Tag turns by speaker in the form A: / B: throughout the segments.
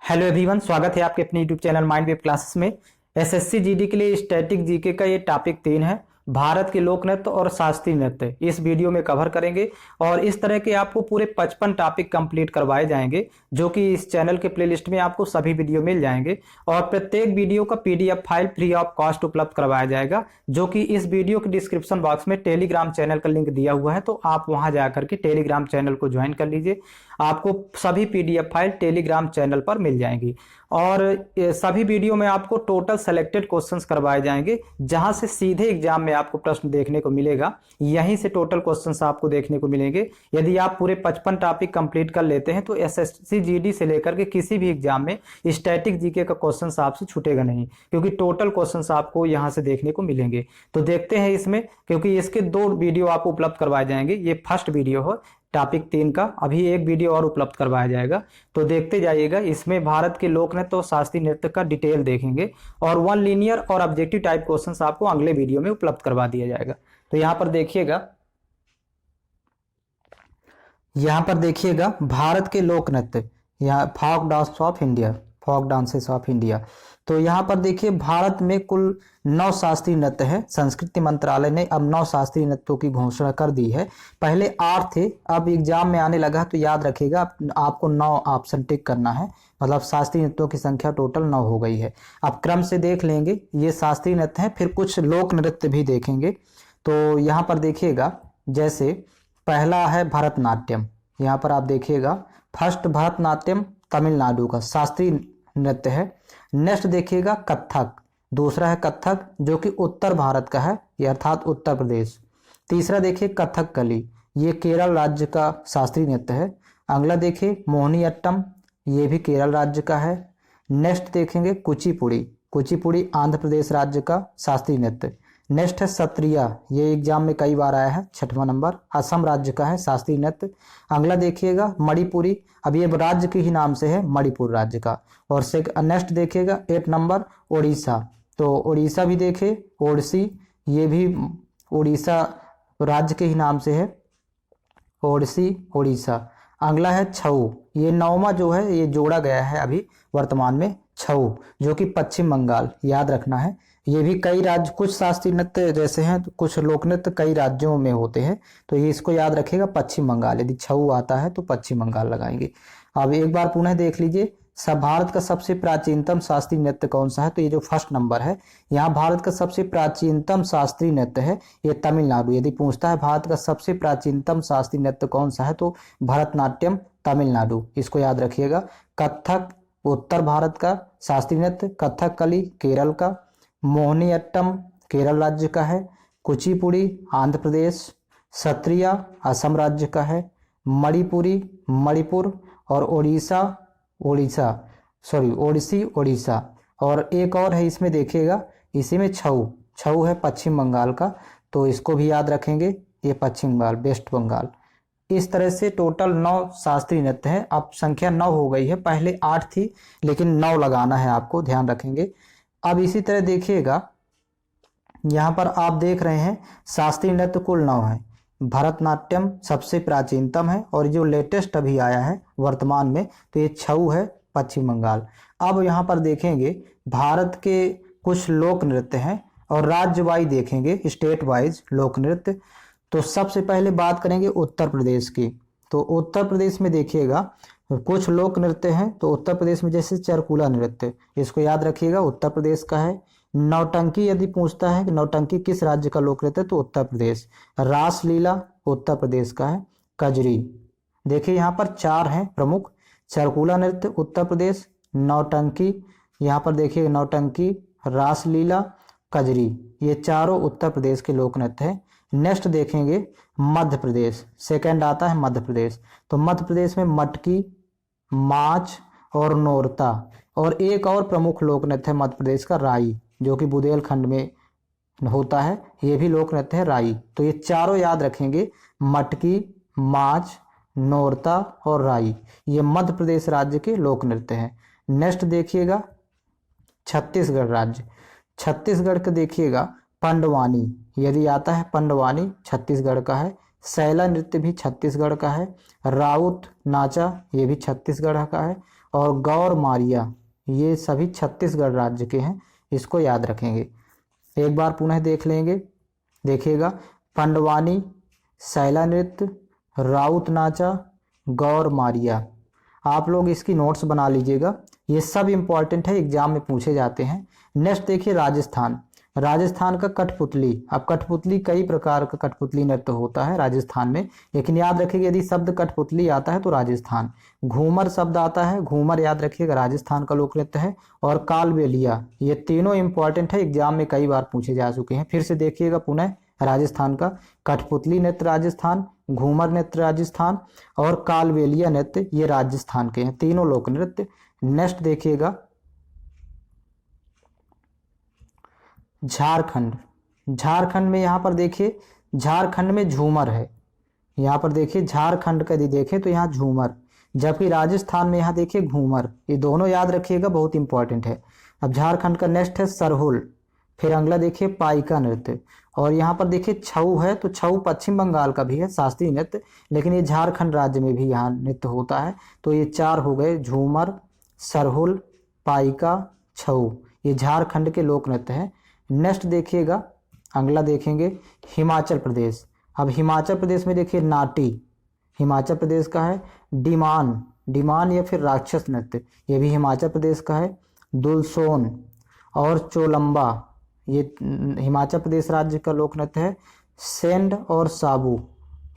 A: Hello everyone, स्वागत है आपके अपने YouTube channel mind wave classes में। एसएससी जीडी के लिए स्टैटिक जीके का ये टॉपिक 3 है। भारत के लोक नृत्य और शास्त्रीय नृत्य इस वीडियो में कवर करेंगे और इस तरह के आपको पूरे 55 टॉपिक कंप्लीट करवाए जाएंगे, जो कि इस चैनल के प्लेलिस्ट में आपको सभी वीडियो मिल जाएंगे और प्रत्येक वीडियो का PDF file free of cost उपलब्ध करवाया जाएगा, जो कि इस वीडियो के डिस्क्रिप्शन बॉक्स में टेलीग्राम चैनल का लिंक दिया हुआ है। तो आप वहां जाकर के टेलीग्राम चैनल को ज्वाइन कर लीजिए, आपको सभी पीडीएफ फाइल टेलीग्राम चैनल पर मिल जाएंगी। और सभी वीडियो में आपको टोटल सेलेक्टेड क्वेश्चंस करवाए जाएंगे, जहां से सीधे एग्जाम में आपको प्रश्न देखने को मिलेगा। यहीं से टोटल क्वेश्चंस आपको देखने को मिलेंगे। यदि आप पूरे 55 टॉपिक कंप्लीट कर लेते हैं तो एसएससी जीडी से लेकर के किसी भी एग्जाम में स्टैटिक जीके का क्वेश्चन आपसे छूटेगा नहीं, क्योंकि टोटल क्वेश्चन आपको यहां से देखने को मिलेंगे। तो देखते हैं इसमें, क्योंकि इसके 2 वीडियो आपको उपलब्ध करवाए जाएंगे। ये फर्स्ट वीडियो हो टॉपिक 3 का, अभी एक वीडियो और उपलब्ध करवाया जाएगा, तो देखते जाइएगा। इसमें भारत के लोक नृत्य और शास्त्रीय नृत्य का डिटेल देखेंगे और 1 लीनियर और ऑब्जेक्टिव टाइप क्वेश्चंस आपको अगले वीडियो में उपलब्ध करवा दिया जाएगा। तो यहां पर देखिएगा, भारत के लोक नृत्य, यहाँ फोक डांसेस ऑफ इंडिया। तो यहाँ पर देखिए, भारत में कुल 9 शास्त्रीय नृत्य है। संस्कृति मंत्रालय ने अब 9 शास्त्रीय नृत्यों की घोषणा कर दी है। पहले 8 थे, अब एग्जाम में आने लगा, तो याद रखिएगा आपको 9 ऑप्शन टिक करना है। मतलब शास्त्रीय नृत्यों की संख्या टोटल 9 हो गई है। अब क्रम से देख लेंगे, ये शास्त्रीय नृत्य है, फिर कुछ लोक नृत्य भी देखेंगे। तो यहाँ पर देखिएगा, जैसे पहला है भरतनाट्यम। यहाँ पर आप देखिएगा, फर्स्ट भरतनाट्यम तमिलनाडु का शास्त्रीय नृत्य है। नेक्स्ट देखिएगा कथक, दूसरा है कथक, जो कि उत्तर भारत का है, ये अर्थात उत्तर प्रदेश। तीसरा देखिए कथकली, ये केरल राज्य का शास्त्रीय नृत्य है। अगला देखिए मोहिनीअट्टम, ये भी केरल राज्य का है। नेक्स्ट देखेंगे कुचिपुड़ी आंध्र प्रदेश राज्य का शास्त्रीय नृत्य। नेक्स्ट है सत्रिया, ये एग्जाम में कई बार आया है, 6वां नंबर, असम राज्य का है शास्त्रीय नृत्य। अगला देखिएगा मणिपुरी, अब ये राज्य के ही नाम से है, मणिपुर राज्य का। और नेक्स्ट देखिएगा 8 नंबर ओडिशा, तो ओडिशा भी देखे, ओडिसी, ये भी ओडिशा राज्य के ही नाम से है, ओडिसी ओडिशा। अगला है छऊ, ये 9वां जो है, ये जोड़ा गया है अभी वर्तमान में, छऊ, जो कि पश्चिम बंगाल, याद रखना है। ये भी कई राज्य, कुछ शास्त्रीय नृत्य जैसे हैं, तो कुछ लोक नृत्य कई राज्यों में होते हैं, तो ये इसको याद रखिएगा, पश्चिम बंगाल। यदि छऊ आता है तो पश्चिम बंगाल लगाएंगे। अब एक बार पुनः देख लीजिए, भारत का सबसे प्राचीनतम शास्त्रीय नृत्य कौन सा है, तो ये जो फर्स्ट नंबर है, यहाँ भारत का सबसे प्राचीनतम शास्त्रीय नृत्य है, ये तमिलनाडु। यदि पूछता है भारत का सबसे प्राचीनतम शास्त्रीय नृत्य कौन सा है, तो भरतनाट्यम तमिलनाडु, इसको याद रखिएगा। कथक उत्तर भारत का शास्त्रीय नृत्य, कथकली केरल का, मोहिनीअट्टम केरल राज्य का है, कुचिपुड़ी आंध्र प्रदेश, सत्रिया असम राज्य का है, मणिपुरी मणिपुर, और ओडिसी ओडिशा। और एक और है इसमें देखिएगा, इसी में छऊ है पश्चिम बंगाल का, तो इसको भी याद रखेंगे, ये पश्चिम बंगाल, वेस्ट बंगाल। इस तरह से टोटल 9 शास्त्रीय नृत्य है। अब संख्या 9 हो गई है, पहले 8 थी, लेकिन 9 लगाना है आपको, ध्यान रखेंगे। अब इसी तरह देखिएगा, यहाँ पर आप देख रहे हैं शास्त्रीय नृत्य कुल 9 है। भरतनाट्यम सबसे प्राचीनतम है, और जो लेटेस्ट अभी आया है वर्तमान में, तो ये छऊ है पश्चिम बंगाल। अब यहाँ पर देखेंगे भारत के कुछ लोक नृत्य हैं और राज्य वाइज देखेंगे, स्टेट वाइज लोक नृत्य। तो सबसे पहले बात करेंगे उत्तर प्रदेश की। तो उत्तर प्रदेश में देखिएगा कुछ लोक नृत्य हैं। तो उत्तर प्रदेश में जैसे चरकुला नृत्य, इसको याद रखिएगा, उत्तर प्रदेश का है। नौटंकी, यदि पूछता है कि नौटंकी किस राज्य का लोक नृत्य, तो उत्तर प्रदेश। रासलीला उत्तर प्रदेश का है। कजरी, देखिए यहाँ पर 4 हैं प्रमुख, चरकुला नृत्य उत्तर प्रदेश, नौटंकी, यहाँ पर देखिए नौटंकी, रासलीला, कजरी, ये चारों उत्तर प्रदेश के लोक नृत्य हैं। नेक्स्ट देखेंगे मध्य प्रदेश, सेकंड आता है मध्य प्रदेश। तो मध्य प्रदेश में मटकी, माच और नोरता। और एक और प्रमुख लोक नृत्य है मध्य प्रदेश का, राई, जो कि बुंदेलखंड में होता है, ये भी लोक नृत्य है राई। तो ये चारों याद रखेंगे, मटकी, माच, नोरता और राई, ये मध्य प्रदेश राज्य के लोक नृत्य हैं। नेक्स्ट देखिएगा छत्तीसगढ़ राज्य, छत्तीसगढ़ का देखिएगा पंडवानी, यदि आता है पंडवानी, छत्तीसगढ़ का है। सैला नृत्य भी छत्तीसगढ़ का है। राउत नाचा ये भी छत्तीसगढ़ का है। और गौर मारिया ये सभी छत्तीसगढ़ राज्य के हैं, इसको याद रखेंगे। एक बार पुनः देख लेंगे, देखिएगा, पंडवानी, सैला नृत्य, राउत नाचा, गौर मारिया। आप लोग इसकी नोट्स बना लीजिएगा, ये सब इम्पॉर्टेंट है, एग्जाम में पूछे जाते हैं। नेक्स्ट देखिए राजस्थान। राजस्थान का कठपुतली। अब कठपुतली कई प्रकार का कठपुतली नृत्य होता है राजस्थान में, लेकिन याद रखिएगा यदि शब्द कठपुतली आता है तो राजस्थान। घूमर शब्द आता है, घूमर याद रखिएगा राजस्थान का लोक नृत्य है। और कालबेलिया, ये तीनों इंपॉर्टेंट है, एग्जाम में कई बार पूछे जा चुके हैं। फिर से देखिएगा पुनः राजस्थान का कठपुतली नृत्य राजस्थान, घूमर नृत्य राजस्थान और कालबेलिया नृत्य ये राजस्थान के हैं, तीनों लोक नृत्य। नेक्स्ट देखिएगा झारखंड। झारखंड में यहाँ पर देखिए, झारखंड में झूमर है। यहाँ पर देखिए झारखंड का यदि देखें तो यहाँ झूमर, जबकि राजस्थान में यहाँ देखिए घूमर। ये दोनों याद रखिएगा, बहुत इंपॉर्टेंट है। अब झारखंड का नेक्स्ट है सरहुल। फिर अगला देखिए पाइका नृत्य। और यहाँ पर देखिए छऊ है, तो छऊ पश्चिम बंगाल का भी है शास्त्रीय नृत्य, लेकिन ये झारखंड राज्य में भी यहाँ नृत्य होता है। तो ये चार हो गए, झूमर, सरहुल, पाइका, छऊ, ये झारखंड के लोक नृत्य हैं। नेक्स्ट देखिएगा, अगला देखेंगे हिमाचल प्रदेश। अब हिमाचल प्रदेश में देखिए नाटी, हिमाचल प्रदेश का है। डिमान, डिमान या फिर राक्षस नृत्य, ये भी हिमाचल प्रदेश का है। दुलसोन और चोलंबा, ये हिमाचल प्रदेश राज्य का लोक नृत्य है। सेंड और साबू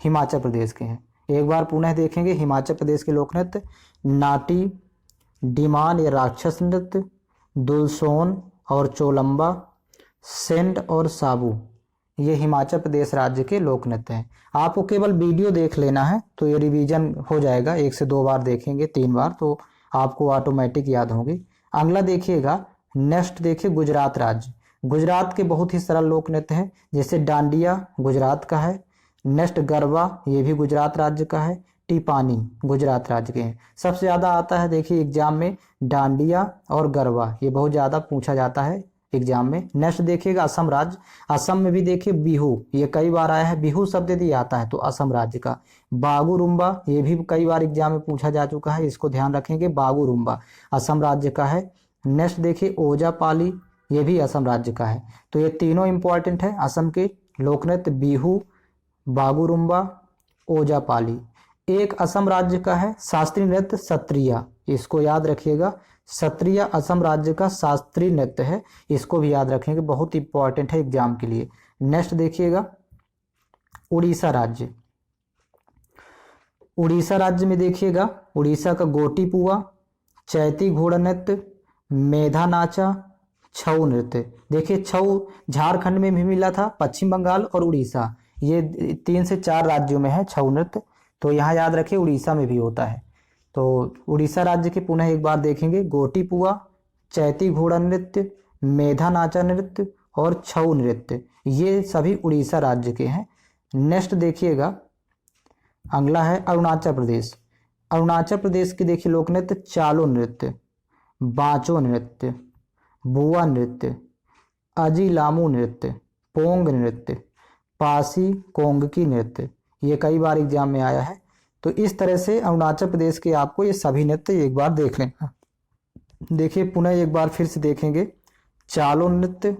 A: हिमाचल प्रदेश के हैं। एक बार पुनः देखेंगे हिमाचल प्रदेश के लोक नृत्य, नाटी, डिमान या राक्षस नृत्य, दुलसोन और चोलंबा, सेंड और साबू, ये हिमाचल प्रदेश राज्य के लोक नृत्य हैं। आपको केवल वीडियो देख लेना है तो ये रिवीजन हो जाएगा, 1 से 2 बार देखेंगे, 3 बार तो आपको ऑटोमेटिक याद होंगे। अगला देखिएगा, नेक्स्ट देखिए गुजरात राज्य। गुजरात के बहुत ही सरल लोक नृत्य हैं, जैसे डांडिया गुजरात का है। नेक्स्ट गरबा, ये भी गुजरात राज्य का है। टिपानी गुजरात राज्य के हैं। सबसे ज़्यादा आता है देखिए एग्जाम में डांडिया और गरबा, ये बहुत ज़्यादा पूछा जाता है एग्जाम में। नेक्स्ट देखिएगा असम राज्य। असम में भी देखिए बिहू, ये कई बार आया है, बिहू शब्द यदि आता है तो असम राज्य का। बागुरुम्बा, ये भी कई बार एग्जाम में पूछा जा चुका है, इसको ध्यान रखेंगे, बागुरुम्बा असम राज्य का है। नेक्स्ट देखिए ओजापाली, ये भी असम राज्य का है। तो ये तीनों इंपॉर्टेंट है असम के लोक नृत्य, बिहू, बागुरुम्बा, ओजापाली। एक असम राज्य का है शास्त्रीय नृत्य सत्रिया, इसको याद रखिएगा, सत्रिया असम राज्य का शास्त्रीय नृत्य है, इसको भी याद रखेंगे, बहुत इंपॉर्टेंट है एग्जाम के लिए। नेक्स्ट देखिएगा उड़ीसा राज्य। उड़ीसा राज्य में देखिएगा, उड़ीसा का गोटीपुआ, चैती घोड़ा नृत्य, मेधा नाचा, छऊ नृत्य। देखिए छऊ झारखंड में भी मिला था, पश्चिम बंगाल और उड़ीसा, ये 3 से 4 राज्यों में है छऊ नृत्य, तो यहाँ याद रखिए उड़ीसा में भी होता है। तो उड़ीसा राज्य के पुनः एक बार देखेंगे, गोटीपुआ, चैती घोड़ा नृत्य, मेधा नाचा नृत्य और छऊ नृत्य, ये सभी उड़ीसा राज्य के हैं। नेक्स्ट देखिएगा, अगला है अरुणाचल प्रदेश। अरुणाचल प्रदेश के देखिए लोक नृत्य चालो नृत्य, बांचो नृत्य, बुआ नृत्य, अजीलामू नृत्य, पोंग नृत्य, पासी कोंगकी नृत्य, ये कई बार एग्जाम में आया है। तो इस तरह से अरुणाचल प्रदेश के आपको ये सभी नृत्य एक बार देख लेना। देखिए पुनः एक बार फिर से देखेंगे, चालो नृत्य,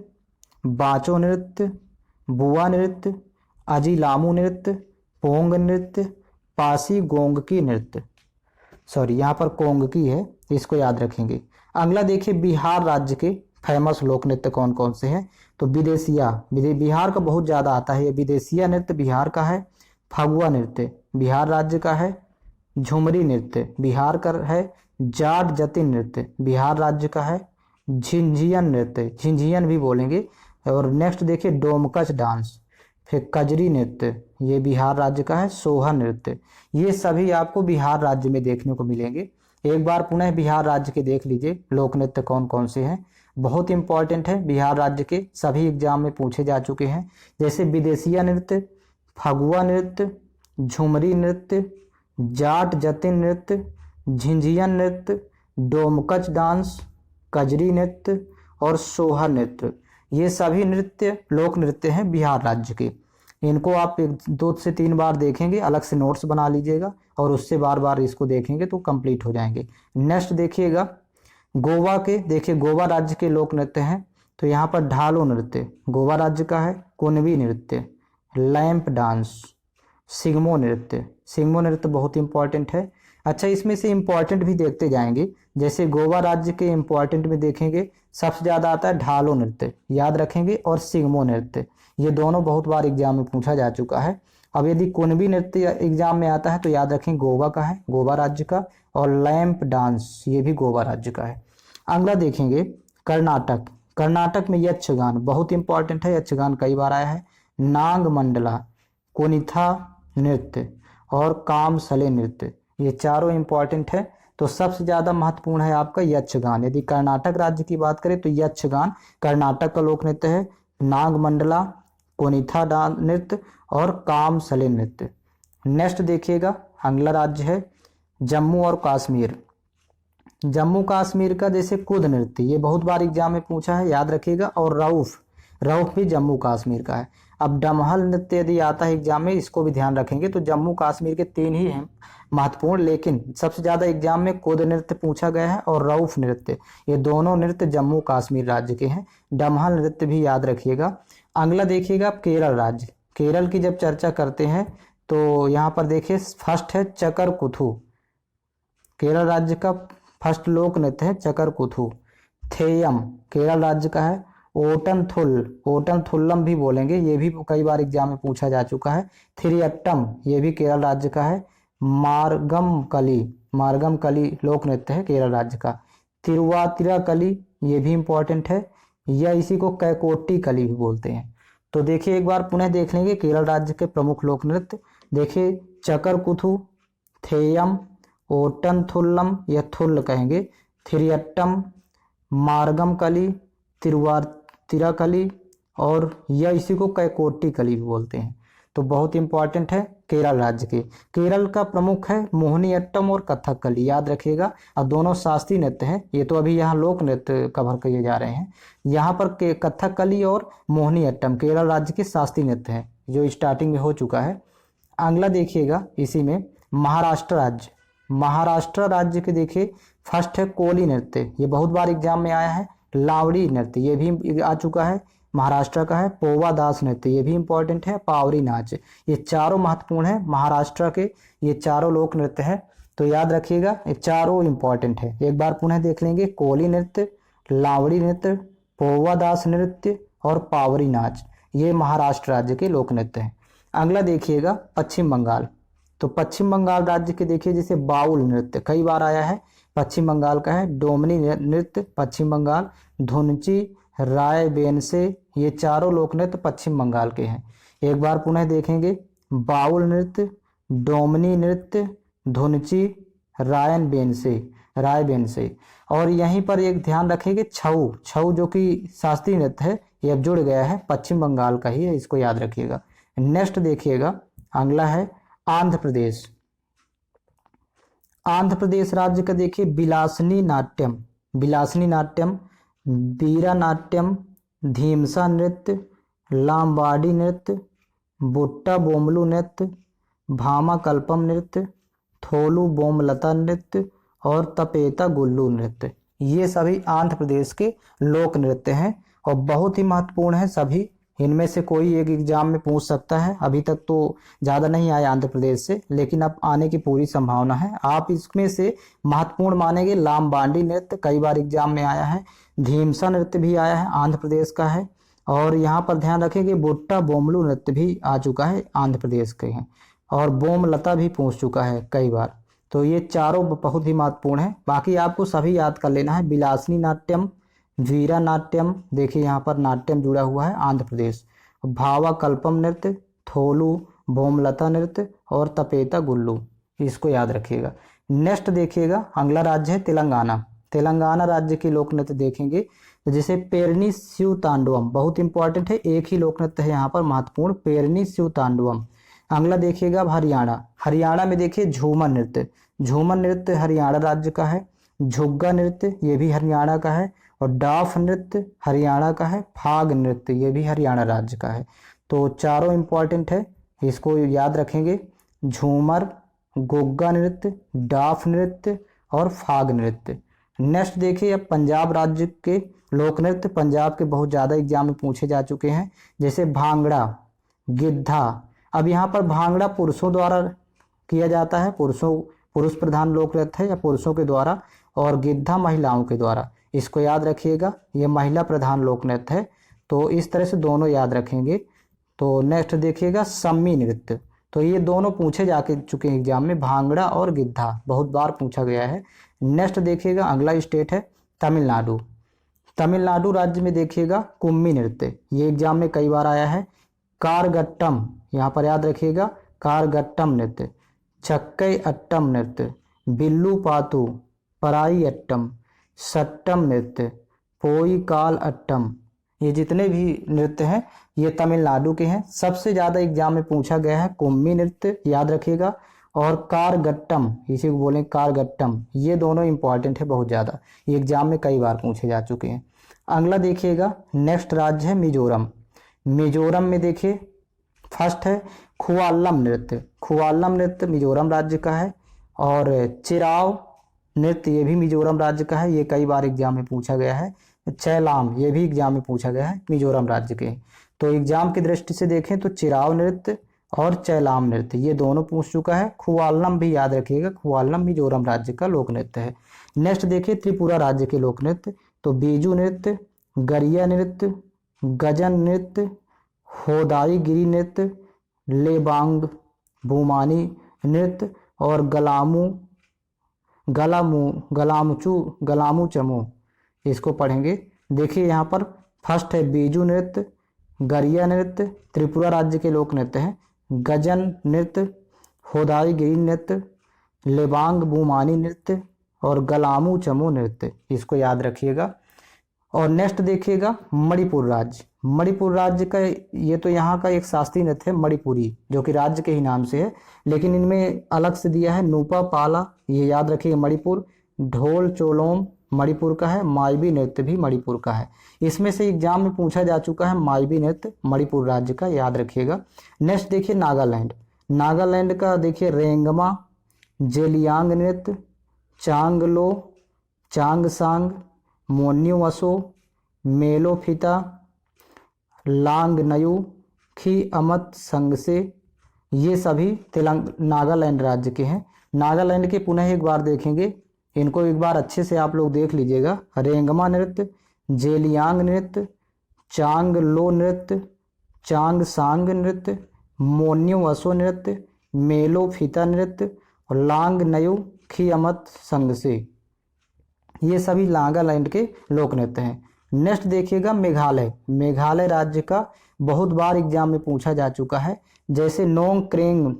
A: बांचो नृत्य, बुआ नृत्य, अजीलामू नृत्य, पोंग नृत्य, पासी गोंगकी नृत्य, सॉरी यहाँ पर कोंगकी है, इसको याद रखेंगे। अगला देखिए बिहार राज्य के फेमस लोक नृत्य कौन कौन से हैं, तो विदेशिया, बिहार का बहुत ज़्यादा आता है, ये विदेशिया नृत्य बिहार का है। फगुआ नृत्य बिहार राज्य का है। झुमरी नृत्य बिहार का है। जाट जतिन नृत्य बिहार राज्य का है। झिंझियन नृत्य, झिंझियन भी बोलेंगे। और नेक्स्ट देखिए डोमकच डांस, फिर कजरी नृत्य, ये बिहार राज्य का है। सोहर नृत्य, ये सभी आपको बिहार राज्य में देखने को मिलेंगे। एक बार पुनः बिहार राज्य के देख लीजिए लोक नृत्य कौन कौन से हैं, बहुत इंपॉर्टेंट है, बिहार राज्य के सभी एग्जाम में पूछे जा चुके हैं। जैसे विदेशिया नृत्य, फगुआ नृत्य, झुमरी नृत्य, जाट जतिन नृत्य, झिंझियन नृत्य, डोमकच डांस, कजरी नृत्य और सोहर नृत्य, ये सभी नृत्य लोक नृत्य हैं बिहार राज्य के। इनको आप 2 से 3 बार देखेंगे, अलग से नोट्स बना लीजिएगा और उससे बार बार इसको देखेंगे तो कंप्लीट हो जाएंगे। नेक्स्ट देखिएगा गोवा के, देखिए गोवा राज्य के लोक नृत्य हैं। तो यहाँ पर ढालो नृत्य गोवा राज्य का है, कुणबी नृत्य, लैंप डांस, सिग्मो नृत्य। सिग्मो नृत्य बहुत इंपॉर्टेंट है। अच्छा, इसमें से इंपॉर्टेंट भी देखते जाएंगे। जैसे गोवा राज्य के इंपॉर्टेंट में देखेंगे सबसे ज़्यादा आता है ढालो नृत्य, याद रखेंगे, और सिग्मो नृत्य। ये दोनों बहुत बार एग्जाम में पूछा जा चुका है। अब यदि कुणबी नृत्य एग्जाम में आता है तो याद रखें गोवा का है, गोवा राज्य का, और लैंप डांस ये भी गोवा राज्य का है। अगला देखेंगे कर्नाटक। कर्नाटक में यक्षगान बहुत इंपॉर्टेंट है, यक्षगान कई बार आया है। नाग मंडला, कोनिथा नृत्य और कामसले नृत्य, ये चारों इंपॉर्टेंट है। तो सबसे ज़्यादा महत्वपूर्ण है आपका यक्षगान। यदि कर्नाटक राज्य की बात करें तो यक्षगान कर्नाटक का लोक नृत्य है। नाग मंडला, कोनिथा नृत्य और कामसले नृत्य। नेक्स्ट देखिएगा अगला राज्य है जम्मू और कश्मीर। जम्मू कश्मीर का जैसे कुद नृत्य, ये बहुत बार एग्जाम में पूछा है, याद रखिएगा। और रऊफ भी जम्मू कश्मीर का है। अब डमहल नृत्य यदि आता है एग्जाम में, इसको भी ध्यान रखेंगे। तो जम्मू कश्मीर के 3 ही हैं महत्वपूर्ण, लेकिन सबसे ज़्यादा एग्जाम में कुद नृत्य पूछा गया है और रऊफ नृत्य, ये दोनों नृत्य जम्मू कश्मीर राज्य के हैं। डमहल नृत्य भी याद रखिएगा। अगला देखिएगा केरल राज्य। केरल की जब चर्चा करते हैं तो यहाँ पर देखिए फर्स्ट है चकर कुथु। केरल राज्य का फर्स्ट लोक नृत्य है चकर कुथु। थेयम केरल राज्य का है। ओटनथुल्लम भी बोलेंगे, ये भी कई बार एग्जाम में पूछा जा चुका है। थिरियट्टम ये भी केरल राज्य का है। मार्गम कली लोक नृत्य है केरल राज्य का। तिरुवातिराकली ये भी इंपॉर्टेंट है, या इसी को कैकोटी कली भी बोलते हैं। तो देखिए एक बार पुनः देख लेंगे केरल राज्य के प्रमुख लोक नृत्य। देखिए चकर कुथु, थेयम, ओटनथुल्लम या थुल्ल कहेंगे, थिरियट्टम, मार्गम कली, तिरुवातिराकली और या इसी को कैकोटी कली भी बोलते हैं। तो बहुत इंपॉर्टेंट है केरल राज्य के। केरल का प्रमुख है मोहिनीअट्टम और कथकली, याद रखिएगा। अब दोनों शास्त्रीय नृत्य हैं, ये तो अभी यहाँ लोक नृत्य कवर किए जा रहे हैं। यहाँ पर कथकली और मोहिनीअट्टम केरल राज्य के शास्त्रीय नृत्य हैं, जो स्टार्टिंग में हो चुका है। अगला देखिएगा इसी में महाराष्ट्र राज्य। महाराष्ट्र राज्य के देखिए फर्स्ट है कोली नृत्य, ये बहुत बार एग्जाम में आया है। लावड़ी नृत्य ये भी आ चुका है, महाराष्ट्र का है। पोवा दास नृत्य ये भी इंपॉर्टेंट है। पावरी नाच, ये चारों महत्वपूर्ण है महाराष्ट्र के, ये चारों लोक नृत्य है। तो याद रखिएगा ये चारों इंपॉर्टेंट है। एक बार पुनः देख लेंगे कोली नृत्य, लावड़ी नृत्य, पोवा दास नृत्य और पावरी नाच, ये महाराष्ट्र राज्य के लोक नृत्य हैं। अगला देखिएगा पश्चिम बंगाल। तो पश्चिम बंगाल राज्य के देखिए जैसे बाउल नृत्य कई बार आया है, पश्चिम बंगाल का है। डोमनी नृत्य पश्चिम बंगाल, धुनची, राय बेनसे, ये चारों लोक नृत्य पश्चिम बंगाल के हैं। एक बार पुनः देखेंगे बाउल नृत्य, डोमनी नृत्य, धुनची, राय बेनसे। और यहीं पर एक ध्यान रखेंगे छऊ जो कि शास्त्रीय नृत्य है, ये अब जुड़ गया है, पश्चिम बंगाल का ही है, इसको याद रखिएगा। नेक्स्ट देखिएगा अगला है आंध्र प्रदेश। आंध्र प्रदेश राज्य का देखिए बिलासनी नाट्यम, बीरा नाट्यम, धीमसा नृत्य, लाम्बाडी नृत्य, बुट्टा बोमलू नृत्य, भामा कल्पम नृत्य, थोलू बोमलता नृत्य और तपेता गुल्लू नृत्य, ये सभी आंध्र प्रदेश के लोक नृत्य हैं और बहुत ही महत्वपूर्ण है सभी। इनमें से कोई एक एग्जाम में पूछ सकता है। अभी तक तो ज़्यादा नहीं आए आंध्र प्रदेश से, लेकिन अब आने की पूरी संभावना है। आप इसमें से महत्वपूर्ण मानेंगे लाम्बाडी नृत्य, कई बार एग्जाम में आया है। धीमसा नृत्य भी आया है, आंध्र प्रदेश का है। और यहाँ पर ध्यान रखेंगे बुट्टा बोमलू नृत्य भी आ चुका है, आंध्र प्रदेश के हैं। और बोमलता भी पूछ चुका है कई बार। तो ये चारों बहुत ही महत्वपूर्ण है। बाकी आपको सभी याद कर लेना है। बिलासनी नाट्यम, वीरा नाट्यम, देखिए यहाँ पर नाट्यम जुड़ा हुआ है, आंध्र प्रदेश। भावा कल्पम नृत्य, थोलू बोमलता नृत्य और तपेता गुल्लू, इसको याद रखिएगा। नेक्स्ट देखिएगा अगला राज्य है तेलंगाना। तेलंगाना राज्य के लोक नृत्य देखेंगे तो जैसे पेरनी शिव तांडवम, बहुत इंपॉर्टेंट है, एक ही लोक नृत्य है यहाँ पर महत्वपूर्ण, पेरनी शिव तांडवम। अगला देखिएगा हरियाणा। हरियाणा में देखिए झूमर नृत्य हरियाणा राज्य का है। झुग्गा नृत्य ये भी हरियाणा का है। और डाफ नृत्य हरियाणा का है। फाग नृत्य ये भी हरियाणा राज्य का है। तो चारों इम्पॉर्टेंट है, इसको याद रखेंगे। झूमर, गोग्गा नृत्य, डाफ नृत्य और फाग नृत्य। नेक्स्ट देखिए, अब पंजाब राज्य के लोक नृत्य पंजाब के बहुत ज़्यादा एग्जाम में पूछे जा चुके हैं, जैसे भांगड़ा, गिद्धा। अब यहाँ पर भांगड़ा पुरुषों द्वारा किया जाता है, पुरुष प्रधान लोक नृत्य है या पुरुषों के द्वारा, और गिद्धा महिलाओं के द्वारा। इसको याद रखिएगा, ये महिला प्रधान लोक नृत्य है, तो इस तरह से दोनों याद रखेंगे। तो नेक्स्ट देखिएगा सम्मी नृत्य, तो ये दोनों पूछे जा चुके हैं एग्जाम में, भांगड़ा और गिद्धा बहुत बार पूछा गया है। नेक्स्ट देखिएगा, अगला स्टेट है तमिलनाडु। तमिलनाडु राज्य में देखिएगा कुम्मी नृत्य, ये एग्जाम में कई बार आया है। कारगट्टम, यहाँ पर याद रखिएगा कारगट्टम नृत्य। चक्कई अट्टम नृत्य, बिल्लू पातू, पराई अट्टम, सट्टम नृत्य, पोई काल अट्टम। ये जितने भी नृत्य हैं ये तमिलनाडु के हैं। सबसे ज़्यादा एग्जाम में पूछा गया है कुम्मी नृत्य, याद रखिएगा, और कारगट्टम, इसी को बोलें कारगट्टम। ये दोनों इंपॉर्टेंट है बहुत ज़्यादा, ये एग्जाम में कई बार पूछे जा चुके हैं। अगला देखिएगा, नेक्स्ट राज्य है मिजोरम। मिजोरम में देखिए फर्स्ट है खुआल्लम नृत्य। खुआल्लम नृत्य मिजोरम राज्य का है, और चिराव नृत्य ये भी मिजोरम राज्य का है, ये कई बार एग्जाम में पूछा गया है। चैलाम, ये भी एग्जाम में पूछा गया है, मिजोरम राज्य के। तो एग्जाम की दृष्टि से देखें तो चिराव नृत्य और चैलाम नृत्य ये दोनों पूछ चुका है। खुआल्लम भी याद रखिएगा, खुआल्लम मिजोरम राज्य का लोक नृत्य है। नेक्स्ट देखिए त्रिपुरा राज्य के लोक नृत्य, तो बीजू नृत्य, गरिया नृत्य, गजन नृत्य, होदाई गिरी नृत्य, लेबांग बुमानी नृत्य और गलामू चमो, इसको पढ़ेंगे। देखिए यहाँ पर फर्स्ट है बीजू नृत्य, गरिया नृत्य त्रिपुरा राज्य के लोक नृत्य हैं, गजन नृत्य, होदाई गिरी नृत्य, लेबांग बुमानी नृत्य और गलामू चमो नृत्य, इसको याद रखिएगा। और नेक्स्ट देखिएगा मणिपुर राज्य। मणिपुर राज्य का ये तो यहाँ का एक शास्त्रीय नृत्य है मणिपुरी, जो कि राज्य के ही नाम से है, लेकिन इनमें अलग से दिया है नूपा पाला, ये याद रखिएगा मणिपुर। ढोल चोलोम मणिपुर का है, माईबी नृत्य भी मणिपुर का है। इसमें से एग्जाम में पूछा जा चुका है माईबी नृत्य मणिपुर राज्य का, याद रखिएगा। नेक्स्ट देखिए नागालैंड। नागालैंड का देखिए रेंगमा, जेलियांग नृत्य, चांगलो, चांगसांग, मोन्यूअसो, मेलोफिता, लांगनयू, खी अमत संगसे, ये सभी नागालैंड राज्य के हैं। नागालैंड के पुनः एक बार देखेंगे, इनको एक बार अच्छे से आप लोग देख लीजिएगा। रेंगमा नृत्य, जेलियांग नृत्य, चांगलो नृत्य, चांगसांग नृत्य, मोन्यूअसो नृत्य, मेलोफिता नृत्य और लांगनयू खियामत संगसे, ये सभी नागालैंड के लोक नृत्य हैं। नेक्स्ट देखिएगा मेघालय। मेघालय राज्य का बहुत बार एग्जाम में पूछा जा चुका है, जैसे नोंगक्रेम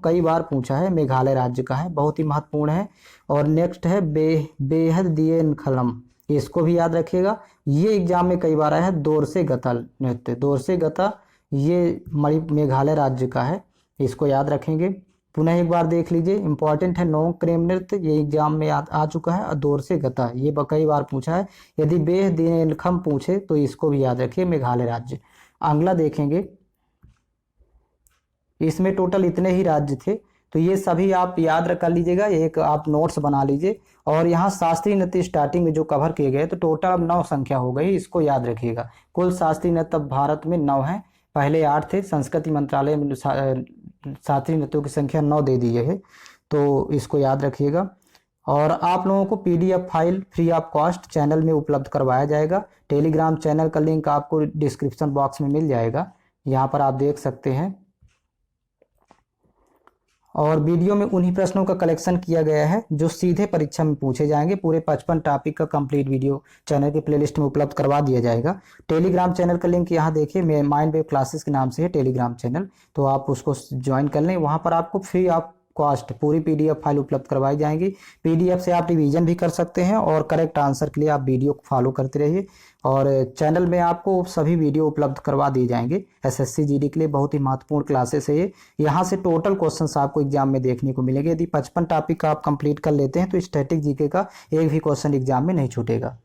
A: कई बार पूछा है, मेघालय राज्य का है, बहुत ही महत्वपूर्ण है। और नेक्स्ट है बेहद दिए खलम, इसको भी याद रखिएगा, ये एग्जाम में कई बार आया है। दोरसे गता नृत्य, दोरसे गता ये मेघालय राज्य का है, इसको याद रखेंगे। पुनः एक बार देख लीजिए, इंपॉर्टेंट है नोंगक्रेम नृत्य, ये एग्जाम में आ चुका है। और दोरसे गता ये कई बार पूछा है। यदि बेहदीनखम पूछे तो इसको भी याद रखिए, मेघालय राज्य। अगला देखेंगे, इसमें टोटल इतने ही राज्य थे, तो ये सभी आप याद कर लीजिएगा, एक आप नोट्स बना लीजिए। और यहाँ शास्त्रीय नृत्य स्टार्टिंग में जो कवर किए गए तो टोटल अब 9 संख्या हो गई, इसको याद रखिएगा। कुल शास्त्रीय नृत्य भारत में 9 हैं, पहले 8 थे। संस्कृति मंत्रालय में शास्त्रीय नृत्यों की संख्या 9 दे दी है, तो इसको याद रखिएगा। और आप लोगों को PDF file free of cost channel में उपलब्ध करवाया जाएगा। टेलीग्राम चैनल का लिंक आपको डिस्क्रिप्शन बॉक्स में मिल जाएगा, यहाँ पर आप देख सकते हैं। और वीडियो में उन्हीं प्रश्नों का कलेक्शन किया गया है जो सीधे परीक्षा में पूछे जाएंगे। पूरे 55 टॉपिक का कंप्लीट वीडियो चैनल के प्लेलिस्ट में उपलब्ध करवा दिया जाएगा। टेलीग्राम चैनल का लिंक यहाँ देखिए, माइंड वेव क्लासेस के नाम से है टेलीग्राम चैनल, तो आप उसको ज्वाइन कर लें। वहाँ पर आपको फ्री ऑफ कॉस्ट पूरी PDF फाइल उपलब्ध करवाई जाएंगी। PDF से आप रिवीजन भी कर सकते हैं और करेक्ट आंसर के लिए आप वीडियो को फॉलो करते रहिए। और चैनल में आपको सभी वीडियो उपलब्ध करवा दिए जाएंगे। SSC GD के लिए बहुत ही महत्वपूर्ण क्लासेस है ये। यहाँ से टोटल क्वेश्चंस आपको एग्जाम में देखने को मिलेंगे। यदि 55 टॉपिक का आप कंप्लीट कर लेते हैं तो स्टैटिक GK का एक भी क्वेश्चन एग्जाम में नहीं छूटेगा।